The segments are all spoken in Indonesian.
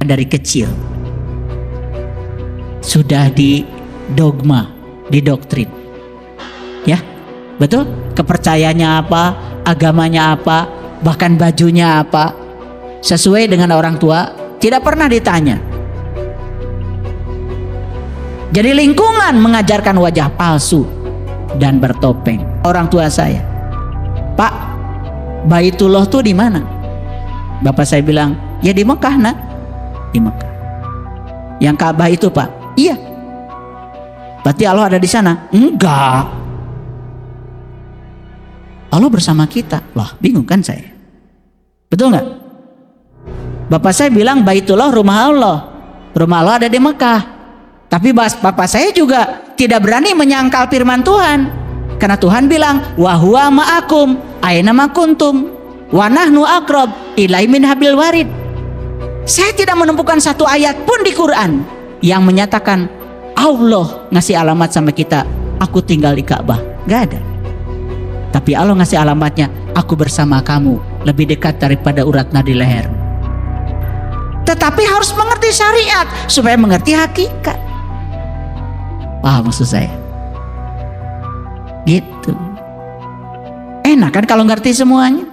dari kecil sudah didogma, didoktrin. Ya, betul? Kepercayaannya apa, agamanya apa, bahkan bajunya apa, sesuai dengan orang tua, tidak pernah ditanya. Jadi lingkungan mengajarkan wajah palsu dan bertopeng. Orang tua saya, Pak, Baitullah tuh di mana? Bapak saya bilang, ya di Mekah, nak. Di Mekah. Yang Ka'bah itu, Pak? Iya. Berarti Allah ada di sana? Enggak. Allah bersama kita. Wah, bingung kan saya? Betul nggak? Bapak saya bilang Baitullah rumah Allah. Rumah Allah ada di Mekah. Tapi bapak saya juga tidak berani menyangkal firman Tuhan. Karena Tuhan bilang, wa huwa ma'akum aina ma kuntum wa nahnu aqrab ilai min hablil warid. Saya tidak menemukan satu ayat pun di Quran yang menyatakan Allah ngasih alamat sama kita, aku tinggal di Ka'bah. Gak ada. Tapi Allah ngasih alamatnya, aku bersama kamu, lebih dekat daripada urat nadi leher. Tetapi harus mengerti syariat supaya mengerti hakikat. Paham maksud saya? Gitu. Enak kan kalau ngerti semuanya?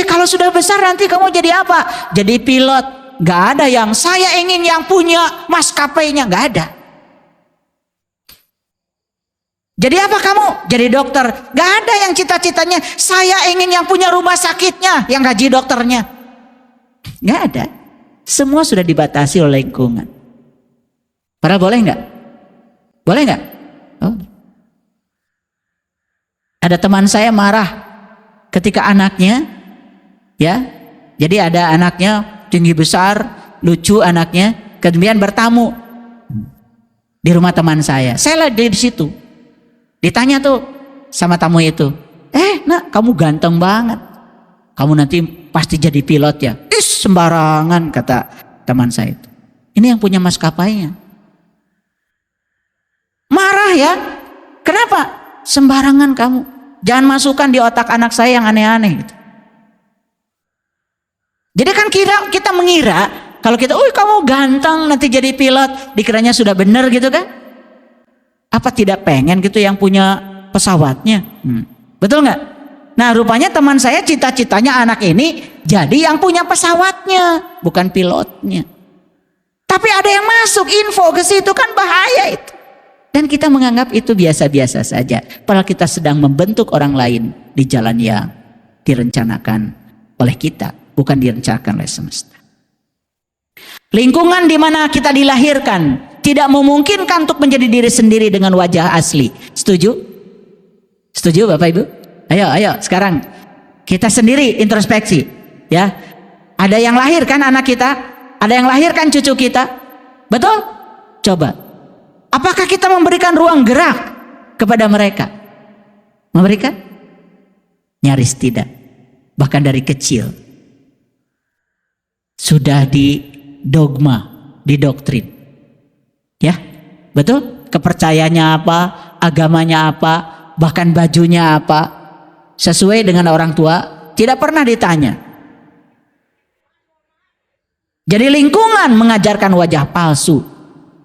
Kalau sudah besar nanti kamu jadi apa? Jadi pilot. Gak ada yang saya ingin yang punya maskapainya, gak ada. Jadi apa kamu? Jadi dokter. Gak ada yang cita-citanya saya ingin yang punya rumah sakitnya, yang gaji dokternya. Gak ada. Semua sudah dibatasi oleh lingkungan. Padahal boleh nggak? Boleh nggak? Oh. Ada teman saya marah ketika anaknya, ya, jadi ada anaknya tinggi besar, lucu anaknya, kemudian bertamu di rumah teman saya. Saya lagi di situ. Ditanya tuh sama tamu itu, nak kamu ganteng banget, kamu nanti pasti jadi pilot ya? Sembarangan, kata teman saya itu. Ini yang punya maskapainya. Marah ya, kenapa? Sembarangan kamu, jangan masukkan di otak anak saya yang aneh-aneh gitu. Jadi kan kita mengira kalau kita, kamu ganteng nanti jadi pilot, dikiranya sudah benar gitu kan? Apa tidak pengen gitu yang punya pesawatnya? Betul nggak? Nah rupanya teman saya cita-citanya anak ini jadi yang punya pesawatnya, bukan pilotnya. Tapi ada yang masuk info ke situ, kan bahaya itu. Dan kita menganggap itu biasa-biasa saja. Padahal kita sedang membentuk orang lain di jalan yang direncanakan oleh kita, bukan direncanakan oleh semesta. Lingkungan di mana kita dilahirkan tidak memungkinkan untuk menjadi diri sendiri dengan wajah asli. Setuju? Setuju Bapak Ibu? Ayo sekarang kita sendiri introspeksi, ya. Ada yang lahir kan anak kita, ada yang lahir kan cucu kita. Betul? Coba. Apakah kita memberikan ruang gerak kepada mereka? Memberikan? Nyaris tidak. Bahkan dari kecil sudah didogma, didoktrin. Ya, betul? Kepercayaannya apa, agamanya apa, bahkan bajunya apa, sesuai dengan orang tua, tidak pernah ditanya. Jadi lingkungan mengajarkan wajah palsu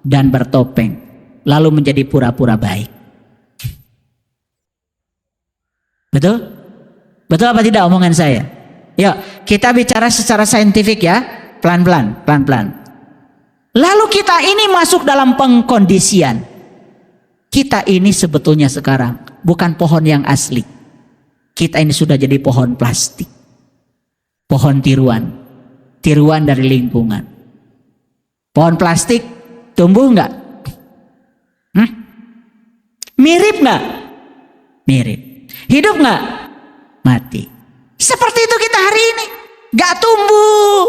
dan bertopeng, lalu menjadi pura-pura baik. Betul? Betul apa tidak omongan saya? Yuk, kita bicara secara saintifik ya, pelan-pelan. Lalu kita ini masuk dalam pengkondisian. Kita ini sebetulnya sekarang bukan pohon yang asli. Kita ini sudah jadi pohon plastik. Pohon tiruan. Tiruan dari lingkungan. Pohon plastik tumbuh nggak? Mirip nggak? Mirip. Hidup nggak? Mati. Seperti itu kita hari ini. Nggak tumbuh.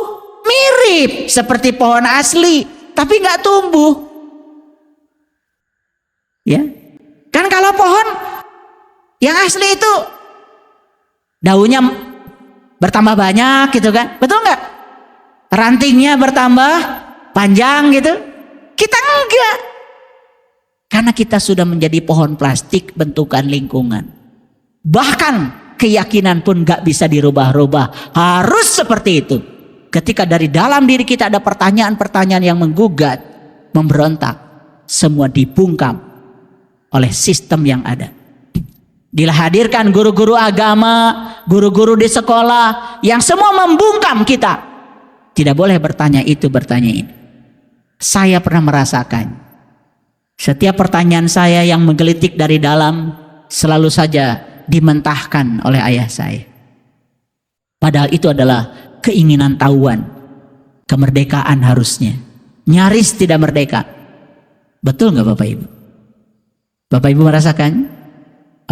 Mirip seperti pohon asli, tapi nggak tumbuh. Ya, kan kalau pohon yang asli itu daunnya bertambah banyak gitu kan, betul nggak? Rantingnya bertambah panjang gitu. Kita enggak. Karena kita sudah menjadi pohon plastik bentukan lingkungan. Bahkan keyakinan pun gak bisa dirubah-rubah. Harus seperti itu. Ketika dari dalam diri kita ada pertanyaan-pertanyaan yang menggugat, memberontak, semua dibungkam oleh sistem yang ada. Dihadirkan guru-guru agama, guru-guru di sekolah yang semua membungkam kita. Tidak boleh bertanya itu, bertanya ini. Saya pernah merasakan. Setiap pertanyaan saya yang menggelitik dari dalam selalu saja dimentahkan oleh ayah saya. Padahal itu adalah keinginan tahuan, kemerdekaan harusnya. Nyaris tidak merdeka. Betul nggak Bapak Ibu? Bapak Ibu merasakan?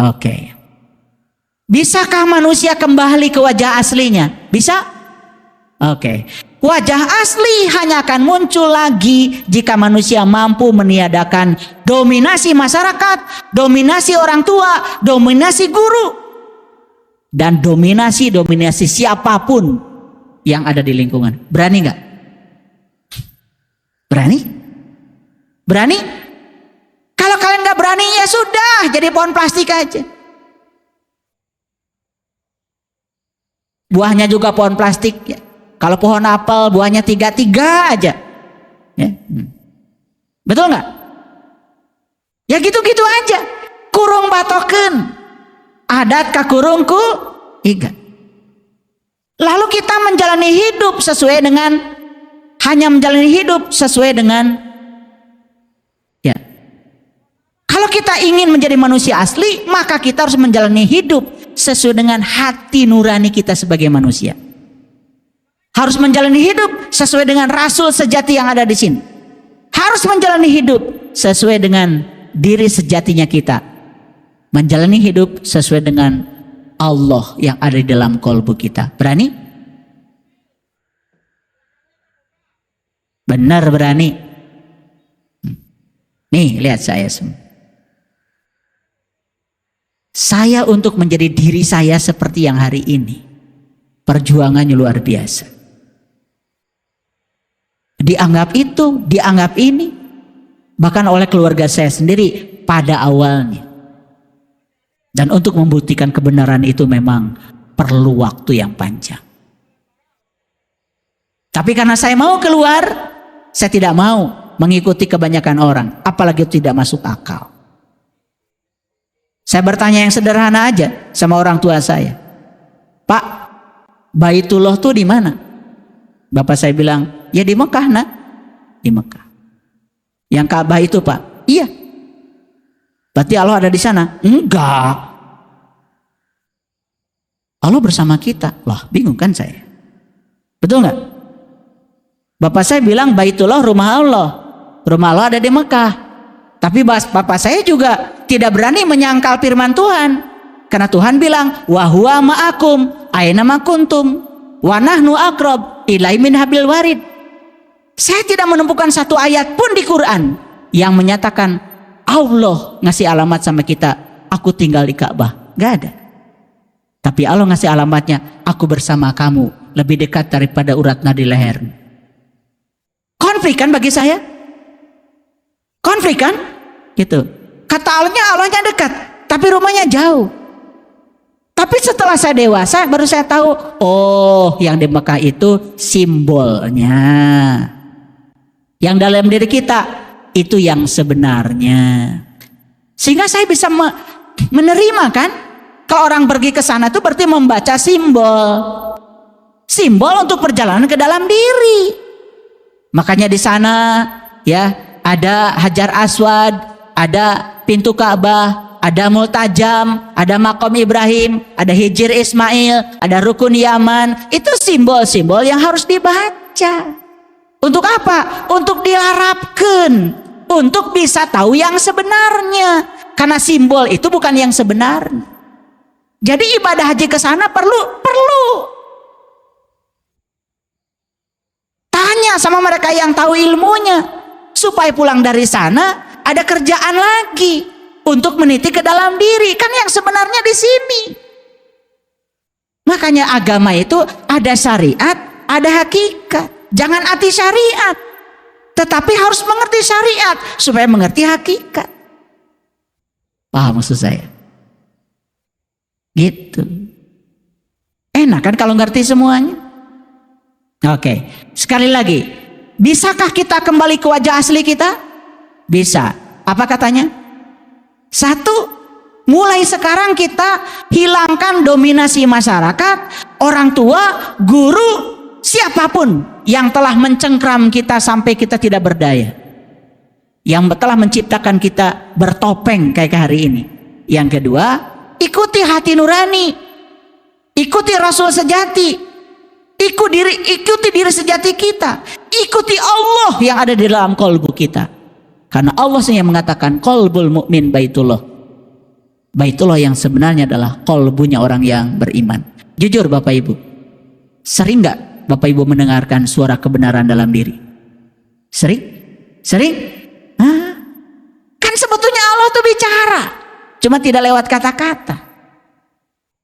Oke. Bisakah manusia kembali ke wajah aslinya? Bisa? Oke. Wajah asli hanya akan muncul lagi jika manusia mampu meniadakan dominasi masyarakat, dominasi orang tua, dominasi guru, dan dominasi siapapun yang ada di lingkungan. Berani nggak? Berani? Berani? Kalau kalian nggak berani ya sudah, jadi pohon plastik aja. Buahnya juga pohon plastik ya. Kalau pohon apel buahnya 3 aja. Ya. Betul nggak? Ya gitu-gitu aja. Kurung batoken. Adat kakurungku iga. Lalu kita menjalani hidup sesuai dengan, hanya menjalani hidup sesuai dengan, ya. Kalau kita ingin menjadi manusia asli, maka kita harus menjalani hidup sesuai dengan hati nurani kita sebagai manusia. Harus menjalani hidup sesuai dengan rasul sejati yang ada di sini. Harus menjalani hidup sesuai dengan diri sejatinya kita. Menjalani hidup sesuai dengan Allah yang ada di dalam kolbu kita. Berani? Benar berani. Nih lihat saya semua. Saya untuk menjadi diri saya seperti yang hari ini. Perjuangannya luar biasa. Dianggap itu, dianggap ini. Bahkan oleh keluarga saya sendiri pada awalnya. Dan untuk membuktikan kebenaran itu memang perlu waktu yang panjang. Tapi karena saya mau keluar, saya tidak mau mengikuti kebanyakan orang. Apalagi itu tidak masuk akal. Saya bertanya yang sederhana aja sama orang tua saya. Pak, Baitullah tuh di mana? Bapak saya bilang, ya di Mekah nak. Di Mekah. Yang Ka'bah itu Pak? Iya. Berarti Allah ada di sana? Enggak. Allah bersama kita. Lah bingung kan saya. Betul nggak? Bapak saya bilang Baitullah rumah Allah. Rumah Allah ada di Mekah. Tapi bapak saya juga tidak berani menyangkal firman Tuhan. Karena Tuhan bilang, wa huwa ma'akum aina ma kuntum wa nahnu aqrab ilaihi min hablil warid. Saya tidak menemukan satu ayat pun di Quran yang menyatakan Allah ngasih alamat sama kita, aku tinggal di Ka'bah. Gak ada. Tapi Allah ngasih alamatnya, aku bersama kamu lebih dekat daripada urat nadi leher. Konflik kan bagi saya? Konflik kan? Gitu. Kata Allahnya dekat, tapi rumahnya jauh. Tapi setelah saya dewasa baru saya tahu, oh yang di Mekah itu simbolnya. Yang dalam diri kita itu yang sebenarnya. Sehingga saya bisa menerima kan, kalau orang pergi ke sana itu berarti membaca simbol. Simbol untuk perjalanan ke dalam diri. Makanya di sana ya ada Hajar Aswad, ada pintu Ka'bah, ada Multajam, ada Makom Ibrahim, ada Hijir Ismail, ada Rukun Yaman. Itu simbol-simbol yang harus dibaca. Untuk apa? Untuk diharapkan, untuk bisa tahu yang sebenarnya. Karena simbol itu bukan yang sebenarnya. Jadi ibadah haji ke sana perlu. Tanya sama mereka yang tahu ilmunya, supaya pulang dari sana ada kerjaan lagi untuk meniti ke dalam diri. Kan yang sebenarnya di sini. Makanya agama itu ada syariat, ada hakikat. Jangan anti syariat, tetapi harus mengerti syariat supaya mengerti hakikat. Paham maksud saya? Gitu. Enak kan kalau ngerti semuanya? Oke, sekali lagi. Bisakah kita kembali ke wajah asli kita? Bisa. Apa katanya? 1, mulai sekarang kita hilangkan dominasi masyarakat, orang tua, guru, siapapun yang telah mencengkram kita sampai kita tidak berdaya. Yang telah menciptakan kita bertopeng kayak hari ini. Yang kedua, ikuti hati nurani. Ikuti Rasul sejati. Ikuti diri sejati kita. Ikuti Allah yang ada di dalam kolbu kita. Karena Allah yang mengatakan kolbul mukmin baitullah. Baitullah yang sebenarnya adalah kolbunya orang yang beriman. Jujur Bapak Ibu, sering nggak Bapak Ibu mendengarkan suara kebenaran dalam diri? Sering? Sering? Kan sebetulnya Allah tuh bicara, cuma tidak lewat kata-kata.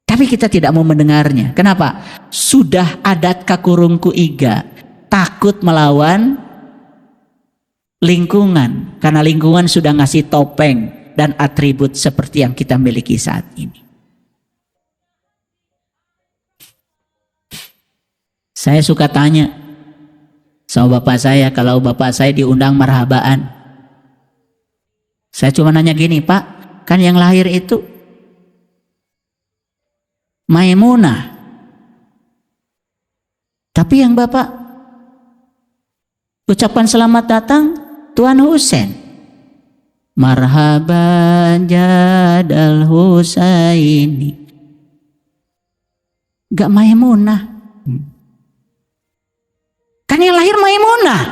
Tapi kita tidak mau mendengarnya. Kenapa? Sudah adat kakurungku iga, takut melawan lingkungan. Karena lingkungan sudah ngasih topeng dan atribut seperti yang kita miliki saat ini. Saya suka tanya sama bapak saya, kalau bapak saya diundang marhabaan, saya cuma nanya gini, Pak, kan yang lahir itu Maimunah, tapi yang bapak ucapkan selamat datang Tuan Husain. Marhaban jadal Husaini. Gak Maimunah. Kan yang lahir Maimunah.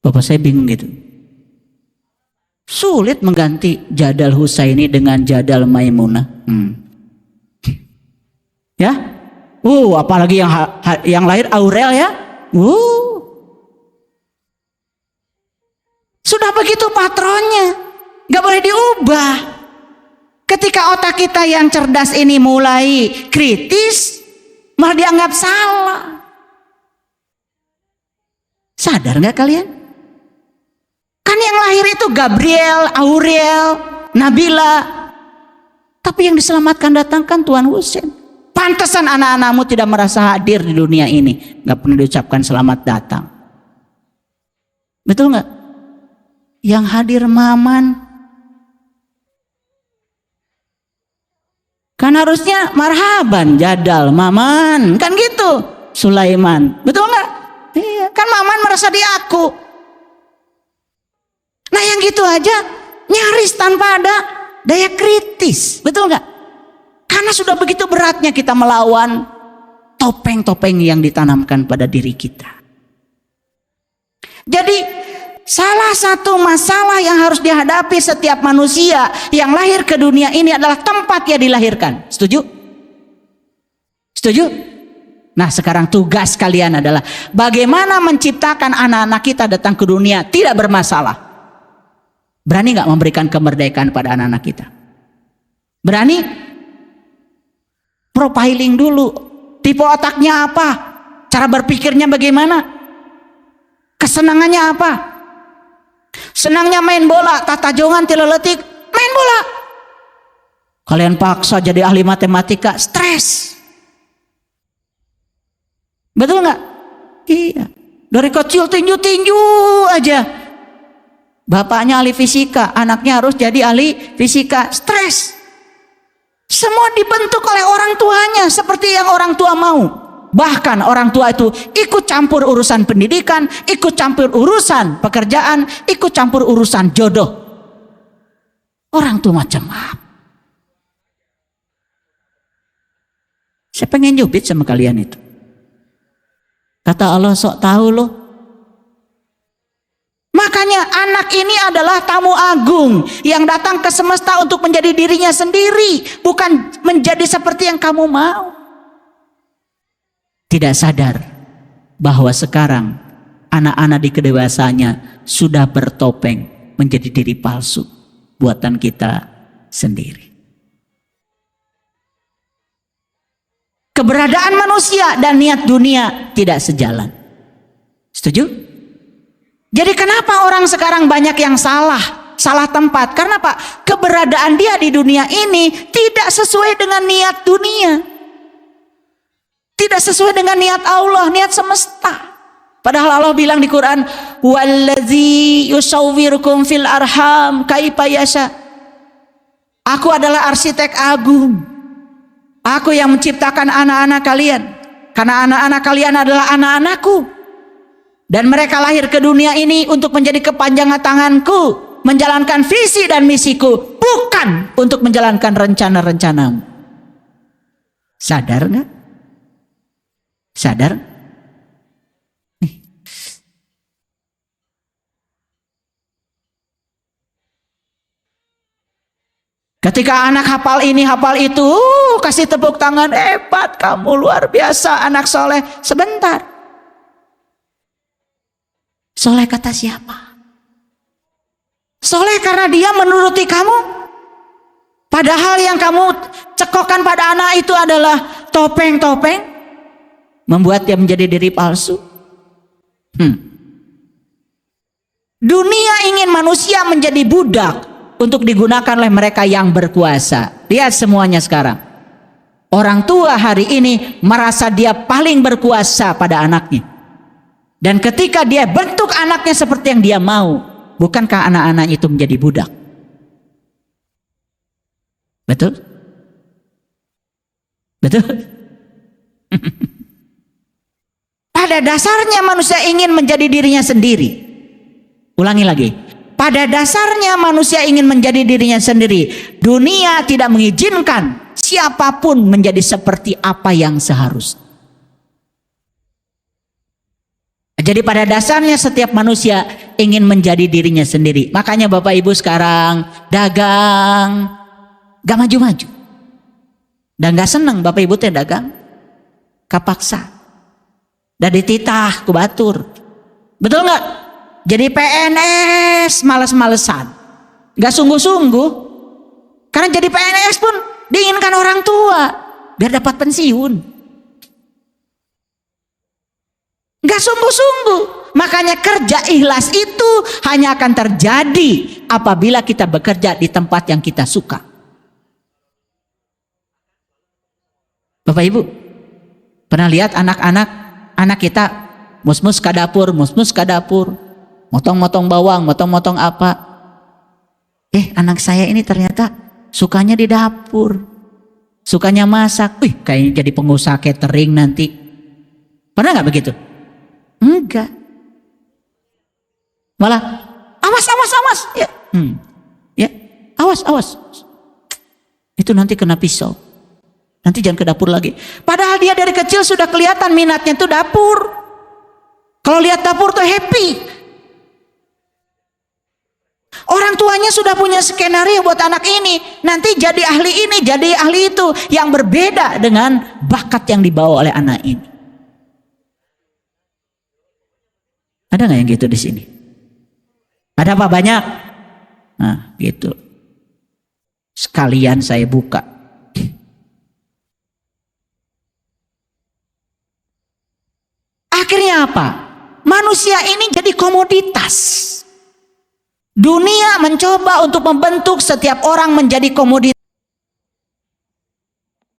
Bapak saya bingung gitu. Sulit mengganti jadal Husaini dengan jadal Maimunah. Ya? Apalagi yang lahir Aurel ya? Sudah begitu patronnya, gak boleh diubah. Ketika otak kita yang cerdas ini mulai kritis, malah dianggap salah. Sadar gak kalian? Kan yang lahir itu Gabriel, Aurel, Nabila, tapi yang diselamatkan datangkan Tuan Husain. Pantesan anak-anakmu tidak merasa hadir di dunia ini, gak pernah diucapkan selamat datang. Betul gak? Yang hadir Maman, kan harusnya marhaban jadal Maman, kan gitu. Sulaiman, betul nggak? Iya, kan Maman merasa diaku. Nah yang gitu aja nyaris tanpa ada daya kritis, betul nggak? Karena sudah begitu beratnya kita melawan topeng-topeng yang ditanamkan pada diri kita. Jadi salah satu masalah yang harus dihadapi setiap manusia yang lahir ke dunia ini adalah tempat dia dilahirkan. Setuju? Setuju? Nah sekarang tugas kalian adalah bagaimana menciptakan anak-anak kita datang ke dunia tidak bermasalah. Berani gak memberikan kemerdekaan pada anak-anak kita? Berani? Profiling dulu. Tipe otaknya apa? Cara berpikirnya bagaimana? Kesenangannya apa? Senangnya main bola, tata jongan tileletik, main bola. Kalian paksa jadi ahli matematika, stres. Betul nggak? Iya. Dari kecil tinju-tinju aja. Bapaknya ahli fisika, anaknya harus jadi ahli fisika, stres. Semua dibentuk oleh orang tuanya seperti yang orang tua mau. Bahkan orang tua itu ikut campur urusan pendidikan, ikut campur urusan pekerjaan, ikut campur urusan jodoh. Orang tua macam apa? Saya pengen nyubit sama kalian itu. Kata Allah sok tahu loh. Makanya anak ini adalah tamu agung yang datang ke semesta untuk menjadi dirinya sendiri, bukan menjadi seperti yang kamu mau. Tidak sadar bahwa sekarang anak-anak di kedewasaannya sudah bertopeng menjadi diri palsu buatan kita sendiri. Keberadaan manusia dan niat dunia tidak sejalan. Setuju? Jadi kenapa orang sekarang banyak yang salah tempat? Karena Pak, keberadaan dia di dunia ini tidak sesuai dengan niat dunia. Tidak sesuai dengan niat Allah, niat semesta. Padahal Allah bilang di Quran, "Wallazi yusawwirukum fil arham kaifa yasha." Aku adalah arsitek agung. Aku yang menciptakan anak-anak kalian. Karena anak-anak kalian adalah anak-anakku. Dan mereka lahir ke dunia ini untuk menjadi kepanjangan tanganku, menjalankan visi dan misiku, bukan untuk menjalankan rencana-rencanamu. Sadar nggak? Sadar? Nih. Ketika anak hafal ini, hafal itu, kasih tepuk tangan, hebat kamu, luar biasa, anak soleh. Sebentar. Soleh kata siapa? Soleh karena dia menuruti kamu. Padahal yang kamu cekokkan pada anak itu adalah topeng-topeng, membuat dia menjadi diri palsu. Dunia ingin manusia menjadi budak untuk digunakan oleh mereka yang berkuasa. Lihat semuanya sekarang. Orang tua hari ini merasa dia paling berkuasa pada anaknya. Dan ketika dia bentuk anaknya seperti yang dia mau, bukankah anak-anak itu menjadi budak? Betul? Betul? Pada dasarnya manusia ingin menjadi dirinya sendiri. Ulangi lagi. Pada dasarnya manusia ingin menjadi dirinya sendiri. Dunia tidak mengizinkan siapapun menjadi seperti apa yang seharusnya. Jadi pada dasarnya setiap manusia ingin menjadi dirinya sendiri. Makanya Bapak Ibu sekarang dagang gak maju-maju. Dan gak seneng Bapak Ibu teh dagang kapaksa. Dan dititah ku batur. Betul gak? Jadi PNS males-malesan. Gak sungguh-sungguh. Karena jadi PNS pun diinginkan orang tua. Biar dapat pensiun. Gak sungguh-sungguh. Makanya kerja ikhlas itu hanya akan terjadi apabila kita bekerja di tempat yang kita suka. Bapak Ibu, pernah lihat anak kita mus-mus ke dapur, motong-motong bawang, motong-motong apa. Anak saya ini ternyata sukanya di dapur, sukanya masak. Kayaknya jadi pengusaha catering nanti. Pernah nggak begitu? Enggak. Malah awas. Ya, awas. Itu nanti kena pisau. Nanti jangan ke dapur lagi. Padahal dia dari kecil sudah kelihatan minatnya tuh dapur. Kalau lihat dapur tuh happy. Orang tuanya sudah punya skenario buat anak ini. Nanti jadi ahli ini, jadi ahli itu. Yang berbeda dengan bakat yang dibawa oleh anak ini. Ada nggak yang gitu di sini? Ada apa banyak? Nah, gitu. Sekalian saya buka. Akhirnya apa? Manusia ini jadi komoditas. Dunia mencoba untuk membentuk setiap orang menjadi komoditas.